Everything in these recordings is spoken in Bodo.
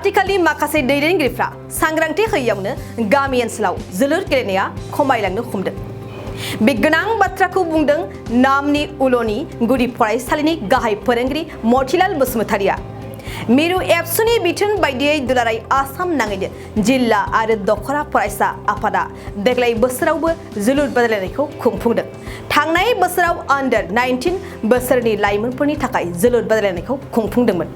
आथिखालनि माखासे दैदेनगिरिफ्रा सांग्रांथि होयैयावनो गामि ओनसोलाव जोलुर गेलेनाया खमायलांनो हमदों। बे गोनां बाथ्राखौ बुंदों नामनि उल'नि गुदि फरायसालिनि गाहाय फोरोंगिरि मथिलाल बसुमतारिया। मिरु एबसुनि बिथोन बायदियै दुलाराय आसाम नाङैनो जिल्ला आरो दख'रा फरायसा आफादा देग्लाय बोसोरावबो जोलुर बादायलायनायखौ खुंफुंदों। थांनाय बोसोराव अंडर 19 बोसोरनि लाइमोनफोरनि थाखाय जोलुर बादायलायनायखौ खुंफुंदोंमोन।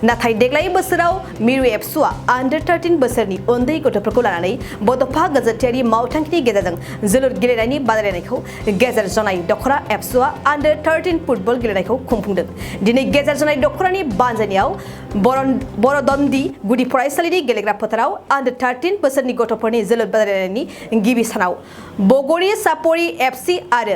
नाथाय देग्लाय बोसोराव मिरु एबसुआ अंडर 13 बोसोरनि उन्दै गथ'फोरखौ लानानै बड'फा गेजेरारि मावथांखिनि गेजेरजों जोलुर गेलेनायनि बादायलायनायखौ गेजेर जनाय दख'रा एबसुआ अंडर 13 फुटबल गेलेनायखौ खुंफुंदों। दिनै गेजेर जनाय दख'रानि बानजायनायाव बरदन्दी गुदि फरायसालिनि गेलेग्रा फोथाराव अंडर 13 बोसोरनि गथ'फोरनि जोलुर बादायलायनायनि गिबि सानाव बगरी सापरि एफसी आरो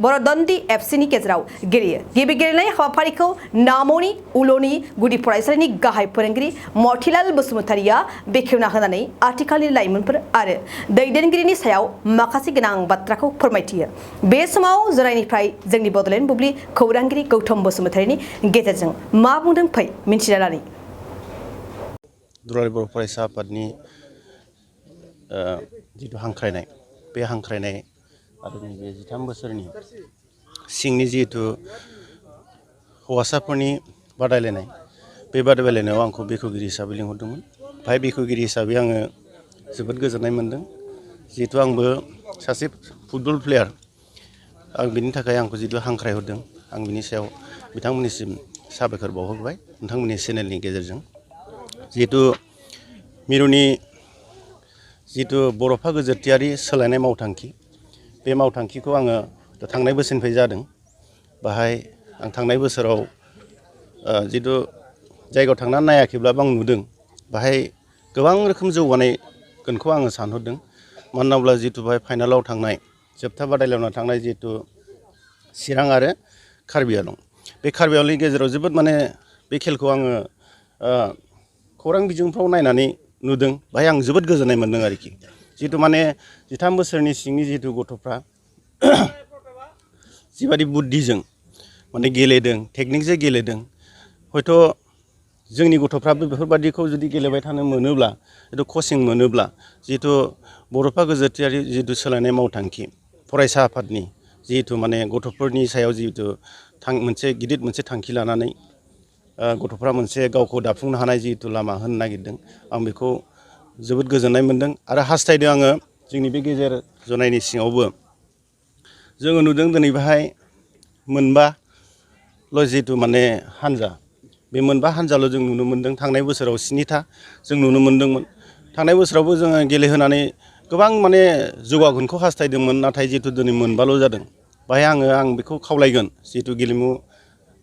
बरदन्दी एफसीनि गेजेराव गेलेयो। गिबि गेलेनाय हाबाफारिखौ नामनि उल'नि गुदि फरायसालिनि गाहाय फोरोंगिरि मथिलाल बसुमतारिया बेखेवना होनानै आथिखालनि लाइमोनफोर आरो दैदेनगिरिनि सायाव माखासे गोनां बाथ्राखौ फोरमायथियो। बे समाव जनायनिफ्राय जोंनि बड'लेण्ड बुब्लि खौरांगिरि गौतम बसुमतारिनि गेजेरजों मा बुंदों फै मिन्थिना लानि। दुलाराय बर' फरायसा आफादनि जिथु हांख्रायनाय बे हांख्रायनाय आरो नैबे 13 बोसोरनि सिंनि जिहेतु हौवासाफोरनि बादायलायनाय बे बादायलायनायाव आंखौ बेखेवगिरि हिसाबै लिंहरदोंमोन। बेहाय बेखेवगिरि हिसाबै आङो जोबोद गोजोननाय मोन्दों। जिहेतु आंबो सासे फुटबल प्लेयार, आं बिनि थाखाय आंखौ जितु हांख्रायहरदों, आं बिनि सायाव बिथांमोननिसिम साबायखर बावहरबाय नोंथांमोननि चेनेलनि गेजेरजों। जिहेतु मिरुनि जितु बर'फा गेजेरारि सोलायनाय मावथांखि, बे मावथांखिखौ आङो थांनाय बोसोरनिफ्राय जादों। बाहाय आं थांनाय बोसोराव जितु जायगायाव थांनानै नायाखैब्लाबो आं नुदों बाहाय गोबां रोखोम जौगानायखौ आङो सानहरदों। मानो होनोब्ला जितु बाहाय फाइनालाव थांनाय जोबथा बादायलायनायाव थांनाय जितु चिरां आरो कार्बि आलं, बे कार्बि आलंनि गेजेराव जोबोद माने बे खेलखौ आङो खौरां बिजोंफ्राव नायनानै नुदों। बाहाय आं जोबोद गोजोननाय मोन्दों आरोखि। जितु माने 13 बोसोरनि सिंनि जितु गथ'फ्रा जिबादि बुद्धिजों माने गेलेदों, टेकनिकजों गेलेदों, हयथ' जोंनि गथ'फ्राबो बेफोरबादिखौ जुदि गेलेबाय थानो मोनोब्ला, जितु कचिं मोनोब्ला, जितु बर'फा गेजेरारि जितु सोलायनाय मावथांखि फरायसा आफादनि जितु माने गथ'फोरनि सायाव जितु मोनसे गिदिर मोनसे थांखि लानानै गथ'फ्रा मोनसे गावखौ दाफुंनो हानाय जितु लामा होनो नागिरदों, आं बेखौ जोबोद गोजोननाय मोन्दों आरो हास्थायदों आङो जोंनि बे गेजेर जनायनि सिङावबो जोङो नुदों दिनै बेहाय मोनबाल' जितु माने हानजा, बे मोनबा हानजाल' जों नुनो मोन्दों। थांनाय बोसोराव 7था जों नुनो मोन्दोंमोन। थांनाय बोसोरावबो जोङो गेलेहोनानै गोबां माने जौगागोनखौ हास्थायदोंमोन, नाथाय जितु दिनै मोनबाल' जादों। बाहाय आं बेखौ खावलायगोन, जितु गेलेमु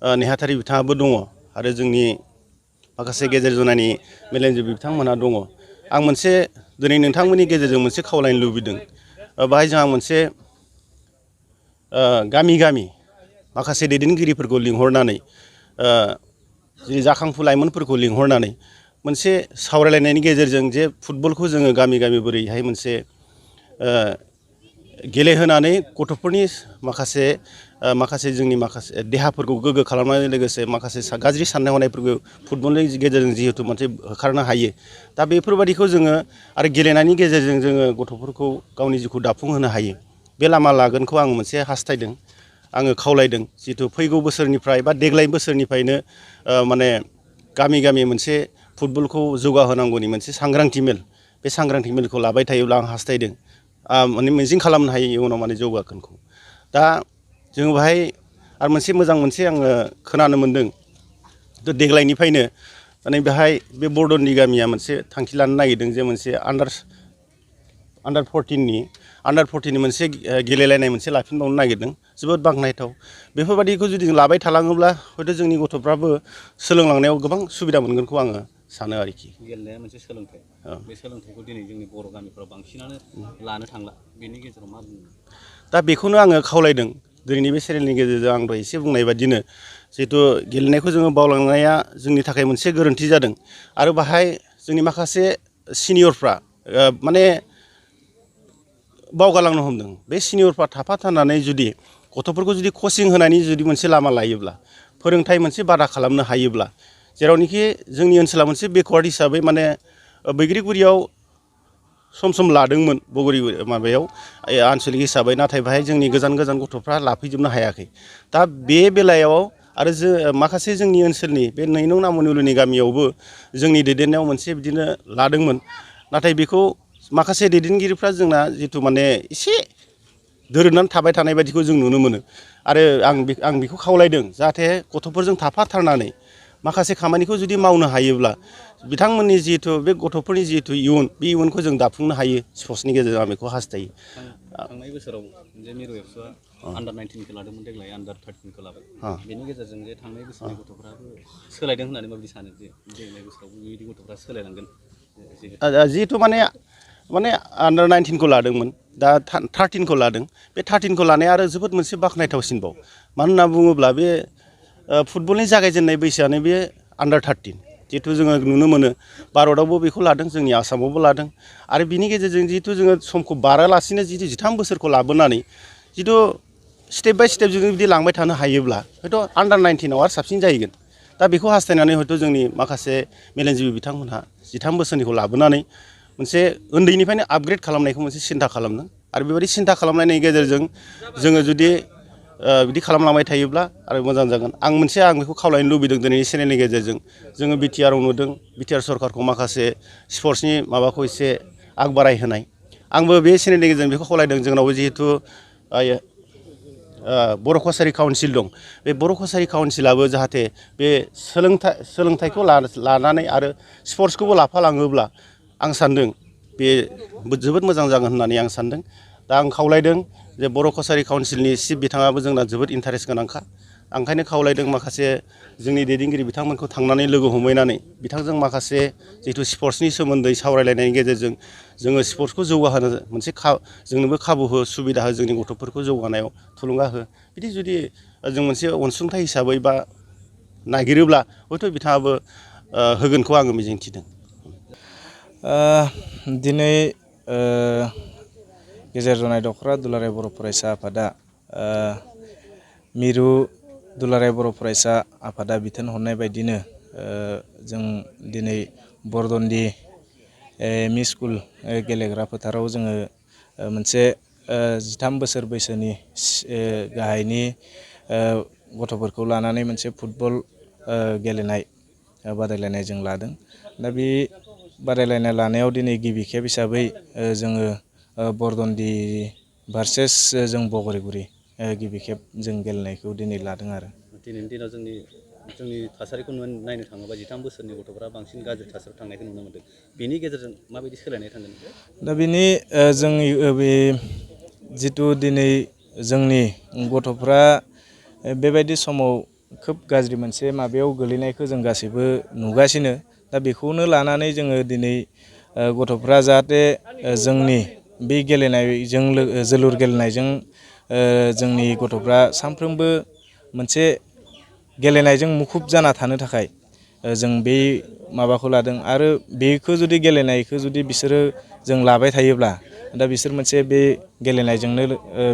नेहाथारि बिथाङाबो दङ आरो जोंनि माखासे गेजेर जनायनि मेलेमजिबि बिथांमोनहा दङ। आं मोनसे दिनै नोंथांमोननि गेजेरजों मोनसे खावलायनो लुबैदों। बाहाय जोंहा मोनसे गामि गामि माखासे दैदेनगिरिफोरखौ लिंहरनानै जि जाखांफु लाइमोनफोरखौ लिंहरनानै मोनसे सावरायलायनायनि गेजेरजों जे फुटबलखौ जोङो गामि गामि बोरैहाय मोनसे गेलेहोनानै गथ'फोरनि माखासे जोंनि माखासे देहाफोरखौ गोग्गो खालामनायजों लोगोसे माखासे गाज्रि साननाय हनायफोरखौ फुटबलनि गेजेरजों जिहेतु मोनसे होखारनो हायो। दा बेफोरबादिखौ जोङो आरो गेलेनायनि गेजेरजों जोङो गथ'फोरखौ गावनि जिउखौ दाफुंहोनो हायो। बे लामा लागोनखौ आं मोनसे हास्थायदों, आङो खावलायदों। जितु फैगौ बोसोरनिफ्राय बा देग्लाय बोसोरनिफ्रायनो माने गामि गामि मोनसे फुटबलखौ जौगाहोनांगौनि मोनसे सांग्रांथि मेल, बे सांग्रांथि मेलखौ लाबाय थायोब्ला आं हास्थायदों माने मिजिं खालामनो हायो इयुनाव माने जौगागोनखौ। दा जोङो बाहाय आरो मोनसे आङो खोनानो मोन्दों, देग्लायनिफ्रायनो माने बेहाय बे बरदन्दी गामिया मोनसे थांखि लानो नागिरदों जे मोनसे आन्डार 14नि मोनसे गेलेलायनाय मोनसे लाफिनबावनो नागिरदों। जोबोद बाख्नायथाव। बेफोरबादिखौ जुदि लाबाय थालाङोब्ला हयथ' जोंनि गथ'फ्राबो सोलोंलांनायाव गोबां सुबिदा मोनगोनखौ आङो सानो आरोखि। गेलेनाया मोनसे सोलोंथाइ, बे सोलोंथाइखौ दिनै जोंनि बर' गामिफ्राव बांसिनानो लानो थांला, बेनि गेजेराव मा बुङो? दा बेखौनो आङो खावलायदों दिनैनि बे चेनेलनि गेजेरजों आं दहाय एसे बुंनाय बादिनो, जिहेतु गेलेनायखौ जोङो बावलांनाया जोंनि थाखाय मोनसे गोरोन्थि जादों आरो बाहाय जोंनि माखासे सिनियरफ्रा माने बावगारलांनो हमदों। बे सिनियरफ्रा थाफाथारनानै जुदि गथ'फोरखौ जुदि कचिं होनायनि जुदि मोनसे लामा लायोब्ला, फोरोंथाइ मोनसे बादा खालामनो हायोब्ला, जेरावनोखि जोंनि ओनसोला मोनसे बेकवार्ड हिसाबै माने बैग्रिगुरियाव सम लादोंमोन बगुरि माबायाव आनसलिक हिसाबै नाथाय बेहाय जोंनि गोजान गथ'फ्रा लाफैजोबनो हायाखै दा बे बेलायाव आरो माखासे जोंनि ओनसोलनि बे 2 नं नामनिउलुनि गामियावबो जोंनि दैदेननायाव मोनसे बिदिनो लादोंमोन नाथाय बेखौ माखासे दैदेनगिरिफ्रा जोंना जितु माने एसे दोरोदनानै थाबाय थानाय बायदिखौ जों नुनो मोनो आरो आं बेखौ खावलायदों जाहाथे गथ'फोरजों थाफाथारनानै माखासे खामानिखौ जुदि मावनो हायोब्ला बिथांमोननि जिहेतु बे गथ'फोरनि जिहेतु इयुन बे इयुनखौ जों दाफुंनो हायो स्पर्ट्सनि गेजेरजों आं बेखौ हास्थायो। थांनाय बोसोराव जे मिरु एबसुआ आन्डार 19 खौ लादोंमोन देग्लाय आन्डार 13 खौ लाबाय बेनि गेजेरजों जे थांनाय बोसोरनि गथ'फ्राबो सोलायदों होननानै माबायदि सानो जे देग्लाय बोसोराव बेबायदि गथ'फ्रा सोलायलांगोन जिहेतु माने आन्डार 19 खौ लादोंमोन दा 13 खौ लादों बे 13 खौ लानाया आरो जोबोद मोनसे बाख्नायथावसिनबाव मानो होनना बुङोब्ला बे फुटबलनि जागायजेननाय बैसोआनो बे आन्डार 13 जिहेतु जोङो नुनो मोनो भारतआवबो बेखौ लादों जोंनि आसामावबो लादों आरो बिनि गेजेरजों जिहेतु जोङो समखौ बारालासिनो जितु 13 बोसोरखौ लाबोनानै जितु स्टेप बाय स्टेप जों बिदि लांबाय थानो हायोब्ला हयथ' आन्डार 19 आव आरो साबसिन जाहैगोन दा बेखौ हास्थायनानै हयथ' जोंनि माखासे मेलेमजिबि बिथांमोनहा 13 बोसोरनिखौ लाबोनानै मोनसे उन्दैनिफ्रायनो आपग्रेड खालामनायखौ मोनसे सिन्था खालामदों आरो बेबायदि सिन्था खालामनायनि गेजेरजों जोङो जुदि बिदि खालामलांबाय थायोब्ला आरो मोजां जागोन आं बेखौ खावलायनो लुबैदों दिनैनि चेनेलनि गेजेरजों जोङो बिटिआरआव नुदों बिटिआर सरकारखौ माखासे स्पर्ट्सनि माबाखौ एसे आग बारायहोनाय आंबो बे चेनेलनि गेजेरजों बेखौ खावलायदों जोंनावबो जिहेतु बर' कसारि काउन्सिल दं बे बर' कसारि काउन्सिलाबो जाहाथे बे सोलोंथाइखौ लानानै आरो स्पर्ट्सखौबो लाफालाङोब्ला आं सान्दों बे जोबोद मोजां जागोन होननानै आं सान्दों दा आं खावलायदों जे बर' कसारि काउन्सिलनि चिफ बिथाङाबो जोंना जोबोद इन्टारेस्ट गोनांखा आं ओंखायनो खावलायदों माखासे जोंनि दैदेनगिरि बिथांमोनखौ थांनानै लोगो हमहैनानै बिथांजों माखासे जिहेतु स्पर्ट्सनि सोमोन्दै सावरायलायनायनि गेजेरजों जोङो स्पर्ट्सखौ जौगाहोनो मोनसे जोंनोबो खाबु हो सुबिदा हो जोंनि गथ'फोरखौ जौगानायाव थुलुंगा हो बिदि जुदि जों मोनसे अनसुंथाइ हिसाबै बा नागिरोब्ला हयथ' बिथाङाबो होगोनखौ आङो मिजिंथिदों। दिनै गेजेर जनाय दख'रा दुलाराय बर' फरायसा आफादा मिरु दुलाराय बर' फरायसा आफादा बिथोन हरनाय बायदिनो जों दिनै बरदन्दि एमइ स्कुल गेलेग्रा फोथाराव जोङो मोनसे 13 बोसोर बैसोनि गाहायनि गथ'फोरखौ लानानै मोनसे फुटबल गेलेनाय बादायलायनाय जों लादों दा बे बादायलायनाय लानायाव दिनै गिबि खेब हिसाबै जोङो बरदन्दि भार्सेस जों बगरिगुरि गिबि खेब जों गेलेनायखौ दिनै लादों आरो दिनैनि दिनाव जोंनि थासारिखौ नायनो थाङोबा 13 बोसोरनि गथ'फ्रा बांसिन गाज्रि थासारियाव थांनायखौ नुनो मोनदों बेनि गेजेरजों माबायदि सोलायनाय थांगोन दा बेनि जोंनि बे जिथु दिनै जोंनि गथ'फ्रा बेबायदि समाव खोब गाज्रि मोनसे माबायाव गोलैनायखौ जों गासैबो नुगासिनो दा बेखौनो लानानै जोङो दिनै गथ'फ्रा जाहाथे जोंनि बे गेलेनायजों जोलुर गेलेनायजों जोंनि गथ'फ्रा सानफ्रोमबो मोनसे गेलेनायजों मुखुब जाना थानो थाखाय जों बे माबाखौ लादों आरो बेखौ जुदि गेलेनायखौ जुदि बिसोरो जों लाबाय थायोब्ला दा बिसोर मोनसे बे गेलेनायजोंनो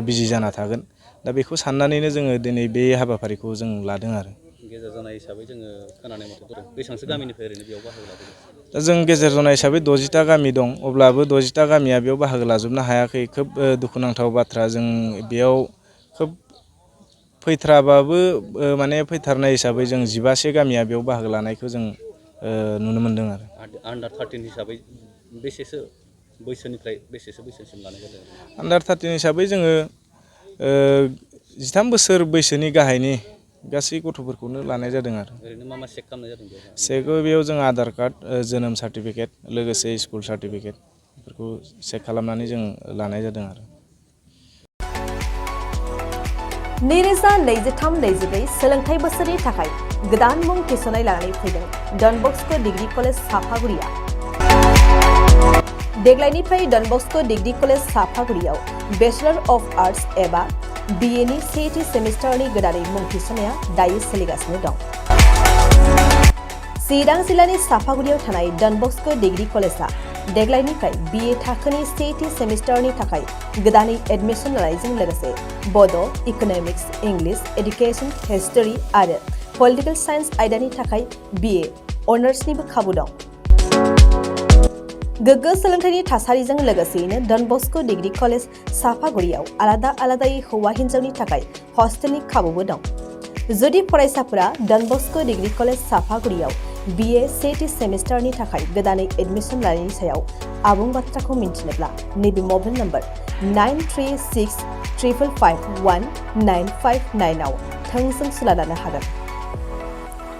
बिजि जाना थागोन दा बेखौ साननानैनो जोङो दिनै बे हाबाफारिखौ जों लादों आरो गेजेर जानाय हिसाबै जोङो खोनानाय मथे बेसेबांसो गामिनिफ्राय ओरैनो बेयाव बाहागो लादों दा जों गेजेर जनाय हिसाबै 60टा गामि दं अब्लाबो 60टा गामिया बेयाव बाहागो लाजोबनो हायाखै खोब दुखुनांथाव बाथ्रा जों बेयाव खोब फैथ्राबाबो माने फैथारनाय हिसाबै जों 15 गामिया बेयाव बाहागो लानायखौ जों नुनो मोनदों आरो आन्डार 13 हिसाबै बेसेसो बैसोनिफ्राय बेसेसो बैसोसिम लानाय जादों आन्डार 13 हिसाबै जोङो 13 बोसोर बैसोनि गाहायनि गासै गथ'फोरखौनो लानाय जादों आरो ओरैनो मा चेक खालामनाय जादों बेयाव चेकआव बेयाव जों आधार कार्ड जोनोम सार्टिफिकेट लोगोसे स्कुल सार्टिफिकेट बेफोरखौ चेक खालामनानै जों लानाय जादों आरो 2023-24 सोलोंथाइ बोसोरनि थाखाय गोदान मुं थिसननाय लानानै फैदों डन बस्क' डिग्री कलेज साफागुरिया देग्लायनिफ्राय डन बस्क' डिग्री कलेज साफागुरियाव बेचलर अफ आर्ट्स एबा बिएनि सेथि सेमिस्टारनि गोदानै मुं थिसननाया दायो सोलिगासिनो दं चिरां जिल्लानि साफागुरियाव थानाय डन बस्क' डिग्री कलेजआ देग्लायनिफ्राय बिए थाखोनि सेथि सेमिस्टारनि थाखाय गोदानै एडमिशन लानायजों लोगोसे बड', इक'नमिक्स, इंलिश, एडुकेशन, हिस्टरी आरो पलिटिकल साइन्स आयदानि थाखाय बिए अनार्सनिबो खाबु दं। गोग्गो सोलोंथाइनि थासारिजों लोगोसेयैनो डन बस्क' डिग्री कलेज साफागुरियाव आलादा आलादायै हौवा हिन्जावनि थाखाय हस्टेलनि खाबुबो दं। जुदि फरायसाफोरा डन बस्क' डिग्री कलेज साफागुरियाव BA सेथि सेमिस्टारनि थाखाय गोदानै एडमिशन लानायनि सायाव आबुं बाथ्राखौ मिन्थिनोब्ला नैबे मबाइल नम्बर 9365551959 आव थोंजों सुला लानो हागोन।